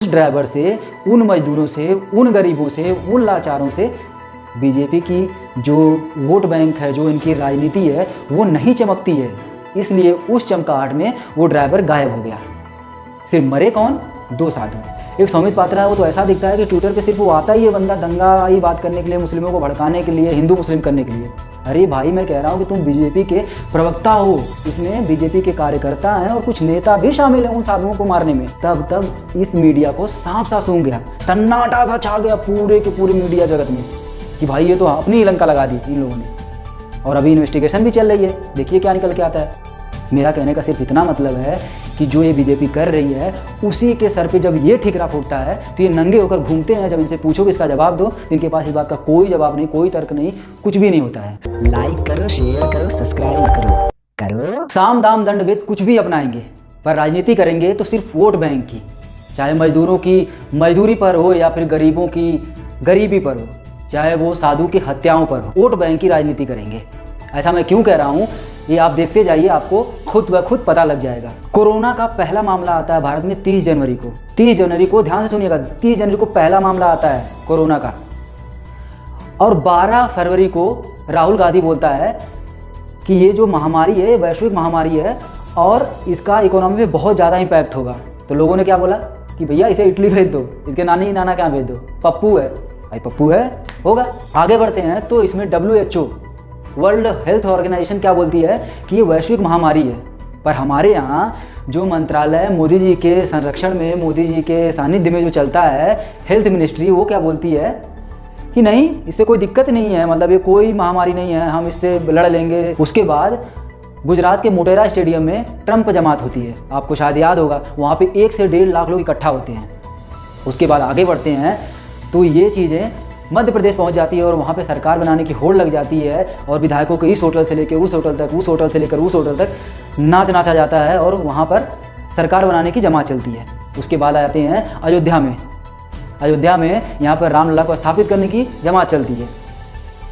उस ड्राइवर से, उन मजदूरों से, उन गरीबों से, उन लाचारों से बीजेपी की जो वोट बैंक है, जो इनकी राजनीति है, वो नहीं चमकती है। इसलिए उस चमकाहट में वो ड्राइवर गायब हो गया। सिर्फ मरे कौन? 2 साधु। एक सौमित पात्रा है, वो तो ऐसा दिखता है कि ट्विटर पे सिर्फ वो आता ही है बंदा दंगा ही बात करने के लिए, मुस्लिमों को भड़काने के लिए, हिंदू मुस्लिम करने के लिए। अरे भाई, मैं कह रहा हूँ कि तुम बीजेपी के प्रवक्ता हो, इसमें बीजेपी के कार्यकर्ता हैं और कुछ नेता भी शामिल हैं उन साधुओं को मारने में। तब इस मीडिया को सांप सा सूंघ गया, सन्नाटा सा छा गया पूरे के पूरे मीडिया जगत में कि भाई ये तो अपनी ही लंका लगा दी इन लोगों ने। और अभी इन्वेस्टिगेशन भी चल रही है, देखिए क्या निकल के आता है। मेरा कहने का सिर्फ इतना मतलब है कि जो ये बीजेपी कर रही है, उसी के सर पे जब ये ठिकरा फूटता है तो ये नंगे होकर घूमते हैं। जब इनसे पूछोगे इसका जवाब दो, इनके पास इस बात का कोई जवाब नहीं, कोई तर्क नहीं, कुछ भी नहीं होता है। लाइक करो, शेयर करो, सब्सक्राइब करो। साम दाम दंड भेद कुछ भी अपनाएंगे, पर राजनीति करेंगे तो सिर्फ वोट बैंक की, चाहे मजदूरों की मजदूरी पर हो या फिर गरीबों की गरीबी पर हो, चाहे वो साधु की हत्याओं पर हो, वोट बैंक की राजनीति करेंगे। ऐसा मैं क्यों कह रहा हूँ, ये आप देखते जाइए, आपको खुद ब खुद पता लग जाएगा। कोरोना का पहला मामला आता है भारत में 30 जनवरी को। 30 जनवरी को ध्यान से सुनिएगा, 30 जनवरी को पहला मामला आता है कोरोना का। और 12 फरवरी को राहुल गांधी बोलता है कि ये जो महामारी है, वैश्विक महामारी है और इसका इकोनॉमी में बहुत ज़्यादा इम्पैक्ट होगा। तो लोगों ने क्या बोला कि भैया इसे इटली भेज दो, इसके नानी नाना क्या भेज दो, पप्पू है भाई, पप्पू है, होगा। आगे बढ़ते हैं तो इसमें WHO, वर्ल्ड हेल्थ ऑर्गेनाइजेशन क्या बोलती है कि ये वैश्विक महामारी है। पर हमारे यहाँ जो मंत्रालय मोदी जी के संरक्षण में, मोदी जी के सानिध्य में जो चलता है, हेल्थ मिनिस्ट्री, वो क्या बोलती है कि नहीं, इससे कोई दिक्कत नहीं है, मतलब ये कोई महामारी नहीं है, हम इससे लड़ लेंगे। उसके बाद गुजरात के मोटेरा स्टेडियम में ट्रंप जमात होती है, आपको शायद याद होगा, वहाँ पे 1 से 1.5 लाख लोग इकट्ठा होते हैं। उसके बाद आगे बढ़ते हैं तो ये चीज़ें मध्य प्रदेश पहुंच जाती है और वहाँ पे सरकार बनाने की होड़ लग जाती है और विधायकों को इस होटल से लेकर उस होटल तक, उस होटल से लेकर उस होटल तक नाचा जाता है और वहाँ पर सरकार बनाने की जमात चलती है। उसके बाद आते हैं अयोध्या में। अयोध्या में यहाँ पर रामलला को स्थापित करने की जमात चलती है।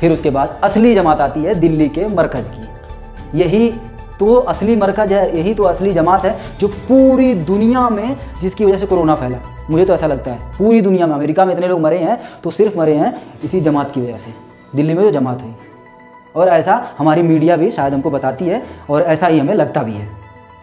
फिर उसके बाद असली जमात आती है दिल्ली के मरकज़ की। यही तो असली मरकज़ है, यही तो असली जमात है जो पूरी दुनिया में, जिसकी वजह से कोरोना फैला। मुझे तो ऐसा लगता है पूरी दुनिया में, अमेरिका में इतने लोग मरे हैं तो सिर्फ मरे हैं इसी जमात की वजह से, दिल्ली में जो जमात हुई। और ऐसा हमारी मीडिया भी शायद हमको बताती है और ऐसा ही हमें लगता भी है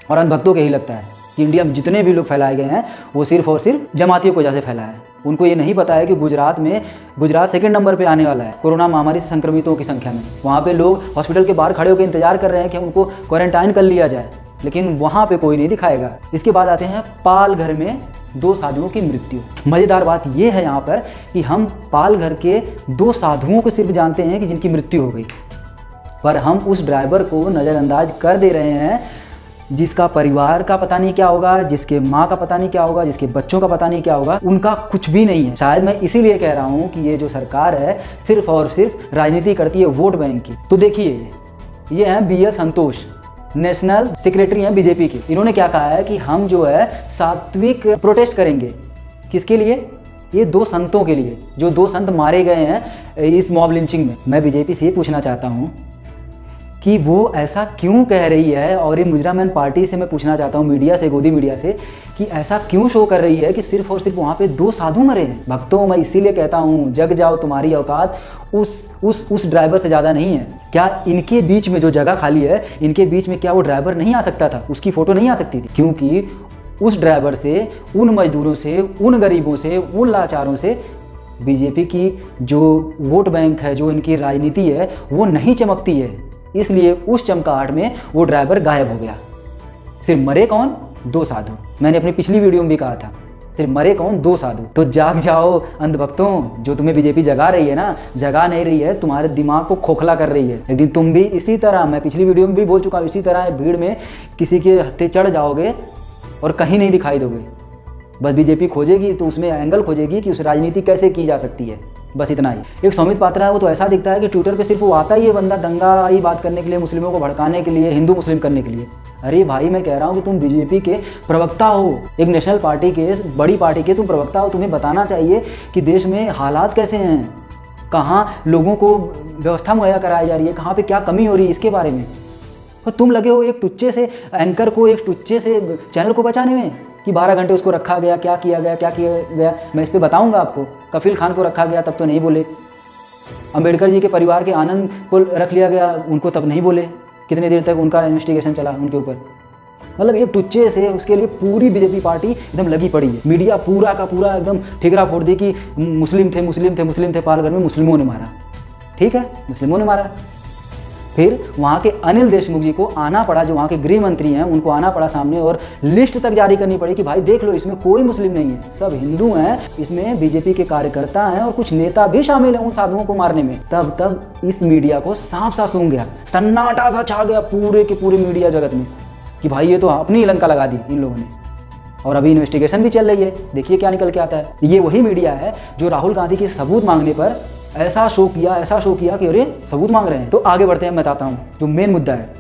और अंधभक्तों के ही लगता है कि इंडिया में जितने भी लोग फैलाए गए हैं वो सिर्फ और सिर्फ जमातियों की वजह से फैला है। उनको ये नहीं पता है कि गुजरात सेकंड नंबर पे आने वाला है कोरोना महामारी से संक्रमितों की संख्या में। वहाँ पे लोग हॉस्पिटल के बाहर खड़े होकर इंतजार कर रहे हैं कि उनको क्वारंटाइन कर लिया जाए, लेकिन वहाँ पे कोई नहीं दिखाएगा। इसके बाद आते हैं पालघर में 2 साधुओं की मृत्यु। मज़ेदार बात यह है यहाँ पर कि हम पालघर के 2 साधुओं को सिर्फ जानते हैं कि जिनकी मृत्यु हो गई, पर हम उस ड्राइवर को नज़रअंदाज कर दे रहे हैं जिसका परिवार का पता नहीं क्या होगा, जिसके माँ का पता नहीं क्या होगा, जिसके बच्चों का पता नहीं क्या होगा, उनका कुछ भी नहीं है। शायद मैं इसीलिए कह रहा हूँ कि ये जो सरकार है सिर्फ और सिर्फ राजनीति करती है वोट बैंक की। तो देखिए, ये हैं BS संतोष, नेशनल सेक्रेटरी हैं बीजेपी के। इन्होंने क्या कहा है कि हम जो है सात्विक प्रोटेस्ट करेंगे। किसके लिए? ये 2 संतों के लिए, जो 2 संत मारे गए हैं इस मॉब लिंचिंग में। मैं बीजेपी से ये पूछना चाहता हूँ कि वो ऐसा क्यों कह रही है, और ये मुजरामैन पार्टी से मैं पूछना चाहता हूँ, मीडिया से, गोदी मीडिया से, कि ऐसा क्यों शो कर रही है कि सिर्फ और सिर्फ वहाँ पे 2 साधु मरे हैं। भक्तों, मैं इसीलिए कहता हूँ, जग जाओ, तुम्हारी औकात उस ड्राइवर से ज़्यादा नहीं है। क्या इनके बीच में जो जगह खाली है, इनके बीच में क्या वो ड्राइवर नहीं आ सकता था? उसकी फ़ोटो नहीं आ सकती थी? क्योंकि उस ड्राइवर से, उन मजदूरों से, उन गरीबों से, उन लाचारों से बीजेपी की जो वोट बैंक है, जो इनकी राजनीति है, वो नहीं चमकती है। इसलिए उस चमकाहट में वो ड्राइवर गायब हो गया। सिर्फ मरे कौन? 2 साधु। मैंने अपनी पिछली वीडियो में भी कहा था, सिर्फ मरे कौन? 2 साधु। तो जाग जाओ अंधभक्तों, जो तुम्हें बीजेपी जगा रही है ना, जगा नहीं रही है, तुम्हारे दिमाग को खोखला कर रही है। एक दिन तुम भी इसी तरह, मैं पिछली वीडियो में भी बोल चुका हूँ, इसी तरह भीड़ में किसी के हत्थे चढ़ जाओगे और कहीं नहीं दिखाई दोगे। बस बीजेपी खोजेगी तो उसमें एंगल खोजेगी कि उस राजनीति कैसे की जा सकती है, बस इतना ही। एक सौमित पात्रा है, वो तो ऐसा दिखता है कि ट्विटर पे सिर्फ वो आता ही है बंदा दंगा ही बात करने के लिए, मुस्लिमों को भड़काने के लिए, हिंदू मुस्लिम करने के लिए। अरे भाई, मैं कह रहा हूँ कि तुम बीजेपी के प्रवक्ता हो, एक नेशनल पार्टी के, बड़ी पार्टी के तुम प्रवक्ता हो। तुम्हें बताना चाहिए कि देश में हालात कैसे हैं, कहाँ लोगों को व्यवस्था मुहैया कराई जा रही है, कहाँ पे क्या कमी हो रही है, इसके बारे में। और तुम लगे हो एक टुच्चे से एंकर को, एक टुच्चे से चैनल को बचाने में। कि 12 घंटे उसको रखा गया, क्या किया गया, मैं इस पर बताऊँगा आपको। कफील खान को रखा गया तब तो नहीं बोले, अंबेडकर जी के परिवार के आनंद को रख लिया गया, उनको तब नहीं बोले। कितनी देर तक उनका इन्वेस्टिगेशन चला उनके ऊपर। मतलब एक टुच्चे से उसके लिए पूरी बीजेपी पार्टी एकदम लगी पड़ी है। मीडिया पूरा का पूरा एकदम ठिकरा फोड़ दी कि मुस्लिम थे पालघर में, मुस्लिमों ने मारा। ठीक है, मुस्लिमों ने मारा। फिर वहाँ के अनिल देशमुख जी को आना पड़ा, जो वहाँ के गृह मंत्री हैं, उनको आना पड़ा सामने और लिस्ट तक जारी करनी पड़ी कि भाई देख लो, इसमें कोई मुस्लिम नहीं है, सब हिंदू हैं, इसमें बीजेपी के कार्यकर्ता हैं और कुछ नेता भी शामिल हैं उन साधुओं को मारने में। तब इस मीडिया को सांप सा सूंघ गया, सन्नाटा सा छा गया पूरे के पूरे मीडिया जगत में कि भाई ये तो अपनी लंका लगा दी इन लोगों ने। और अभी इन्वेस्टिगेशन भी चल रही है, देखिए क्या निकल के आता है। ये वही मीडिया है जो राहुल गांधी के सबूत मांगने पर ऐसा शो किया कि अरे सबूत मांग रहे हैं। तो आगे बढ़ते हैं, मैं बताता हूँ जो मेन मुद्दा है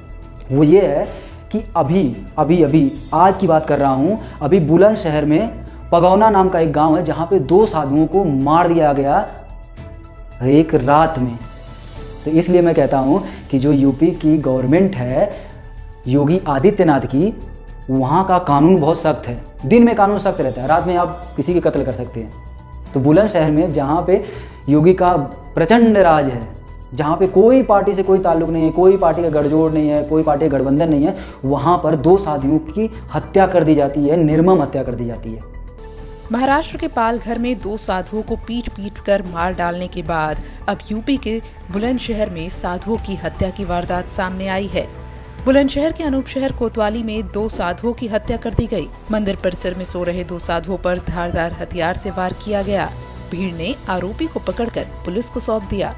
वो ये है कि अभी आज की बात कर रहा हूँ, अभी बुलंदशहर में पगौना नाम का एक गांव है जहाँ पे 2 साधुओं को मार दिया गया एक रात में। तो इसलिए मैं कहता हूँ कि जो यूपी की गवर्नमेंट है योगी आदित्यनाथ की, वहाँ का कानून बहुत सख्त है। दिन में कानून सख्त रहता है, रात में आप किसी के कत्ल कर सकते हैं। तो बुलंदशहर में जहाँ पे योगी का प्रचंड राज है, जहाँ पे कोई पार्टी से कोई ताल्लुक नहीं है, कोई पार्टी का गठजोड़ नहीं है, कोई पार्टी का गठबंधन नहीं है, वहाँ पर 2 साधुओं की हत्या कर दी जाती है, निर्मम हत्या कर दी जाती है। महाराष्ट्र के पालघर में 2 साधुओं को पीट कर मार डालने के बाद अब यूपी के बुलंदशहर में साधुओं की हत्या की वारदात सामने आई है। बुलंदशहर के अनूप शहर कोतवाली में 2 साधुओं की हत्या कर दी गई। मंदिर परिसर में सो रहे 2 साधुओं पर धारदार हथियार से वार किया गया। भीड़ ने आरोपी को पकड़कर पुलिस को सौंप दिया।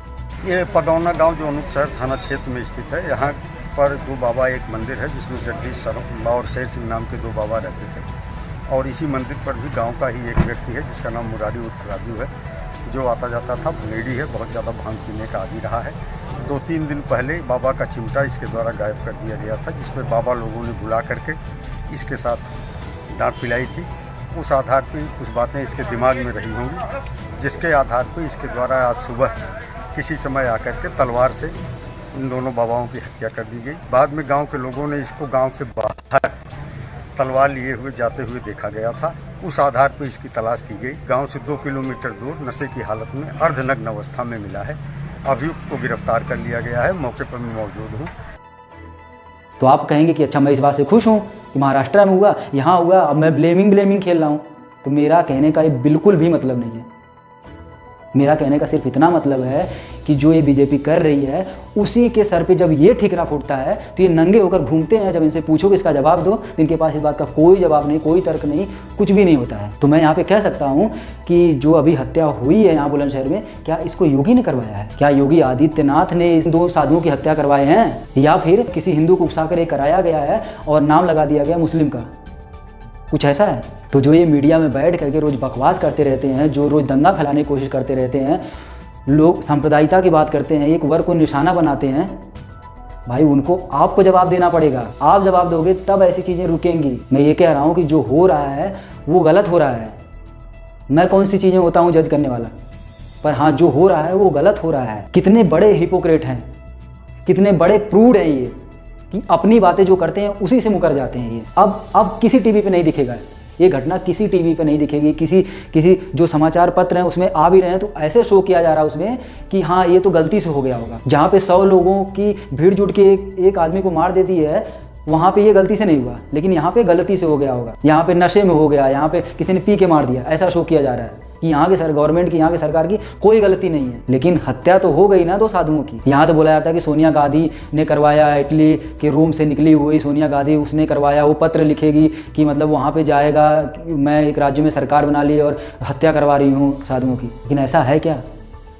ये पडौना गांव जो अनूप शहर थाना क्षेत्र में स्थित है, यहाँ पर 2 बाबा एक मंदिर है जिसमें जगदीश शर्मा और शेर सिंह नाम के 2 बाबा रहते थे। और इसी मंदिर पर भी गांव का ही एक व्यक्ति है जिसका नाम मुरारी उर्फ राजू है, जो आता जाता था, भंगेड़ी है, बहुत ज़्यादा भांग पीने का आदी रहा है। 2-3 दिन पहले बाबा का चिमटा इसके द्वारा गायब कर दिया गया था, जिसमें बाबा लोगों ने बुला करके इसके साथ डांट पिलाई थी। उस आधार पर कुछ बातें इसके दिमाग में रही होंगी, जिसके आधार पर इसके द्वारा आज सुबह किसी समय आकर के तलवार से इन दोनों बाबाओं की हत्या कर दी गई। बाद में गांव के लोगों ने इसको गांव से बाहर तलवार लिए हुए जाते हुए देखा गया था। उस आधार पर इसकी तलाश की गई। गांव से 2 किलोमीटर दूर नशे की हालत में अर्धनग्न अवस्था में मिला है। अभियुक्त को गिरफ्तार कर लिया गया है। मौके पर मैं मौजूद हूँ। तो आप कहेंगे कि अच्छा, मैं इस बात से खुश हूँ कि महाराष्ट्र में हुआ, यहाँ हुआ, अब मैं ब्लेमिंग खेल रहा हूँ। तो मेरा कहने का ये बिल्कुल भी मतलब नहीं है। मेरा कहने का सिर्फ इतना मतलब है कि जो ये बीजेपी कर रही है, उसी के सर पे जब ये ठिकरा फूटता है तो ये नंगे होकर घूमते हैं। जब इनसे पूछो कि इसका जवाब दो तो इनके पास इस बात का कोई जवाब नहीं, कोई तर्क नहीं, कुछ भी नहीं होता है। तो मैं यहाँ पे कह सकता हूँ कि जो अभी हत्या हुई है यहाँ बुलंदशहर में, क्या इसको योगी ने करवाया है? क्या योगी आदित्यनाथ ने इन 2 साधुओं की हत्या करवाए हैं, या फिर किसी हिंदू को उकसाकर ये कराया गया है और नाम लगा दिया गया मुस्लिम का? कुछ ऐसा है? तो जो ये मीडिया में बैठ करके रोज़ बकवास करते रहते हैं, जो रोज़ दंगा फैलाने की कोशिश करते रहते हैं, लोग सांप्रदायिकता की बात करते हैं, एक वर्ग को निशाना बनाते हैं, भाई उनको आपको जवाब देना पड़ेगा। आप जवाब दोगे तब ऐसी चीज़ें रुकेंगी। मैं ये कह रहा हूँ कि जो हो रहा है वो गलत हो रहा है। मैं कौन सी चीज़ें होता हूँ जज करने वाला, पर हाँ, जो हो रहा है वो गलत हो रहा है। कितने बड़े हिपोक्रेट हैं, कितने बड़े प्रूड हैं ये, कि अपनी बातें जो करते हैं उसी से मुकर जाते हैं ये। अब किसी टीवी पे नहीं दिखेगा ये घटना, किसी टीवी पे नहीं दिखेगी। किसी जो समाचार पत्र हैं उसमें आ भी रहे हैं तो ऐसे शो किया जा रहा है उसमें कि हाँ ये तो गलती से हो गया होगा। जहाँ पे 100 लोगों की भीड़ जुट के एक आदमी को मार देती है, वहाँ पे ये गलती से नहीं हुआ, लेकिन यहाँ पे गलती से हो गया होगा। यहाँ पे नशे में हो गया, यहाँ पे किसी ने पी के मार दिया, ऐसा शो किया जा रहा है कि यहाँ के गवर्नमेंट की, यहाँ की सरकार की कोई गलती नहीं है। लेकिन हत्या तो हो गई ना 2 साधुओं की। यहाँ तो बोला जाता है कि सोनिया गांधी ने करवाया, इटली के रोम से निकली हुई सोनिया गांधी, उसने करवाया, वो पत्र लिखेगी कि मतलब वहाँ पे जाएगा, मैं एक राज्य में सरकार बना ली और हत्या करवा रही हूँ साधुओं की। लेकिन ऐसा है क्या?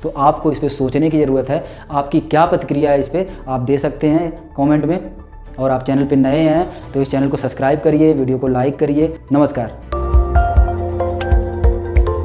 तो आपको इस पर सोचने की ज़रूरत है। आपकी क्या प्रतिक्रिया है इस पर आप दे सकते हैं कॉमेंट में। और आप चैनल पर नए हैं तो इस चैनल को सब्सक्राइब करिए, वीडियो को लाइक करिए। नमस्कार।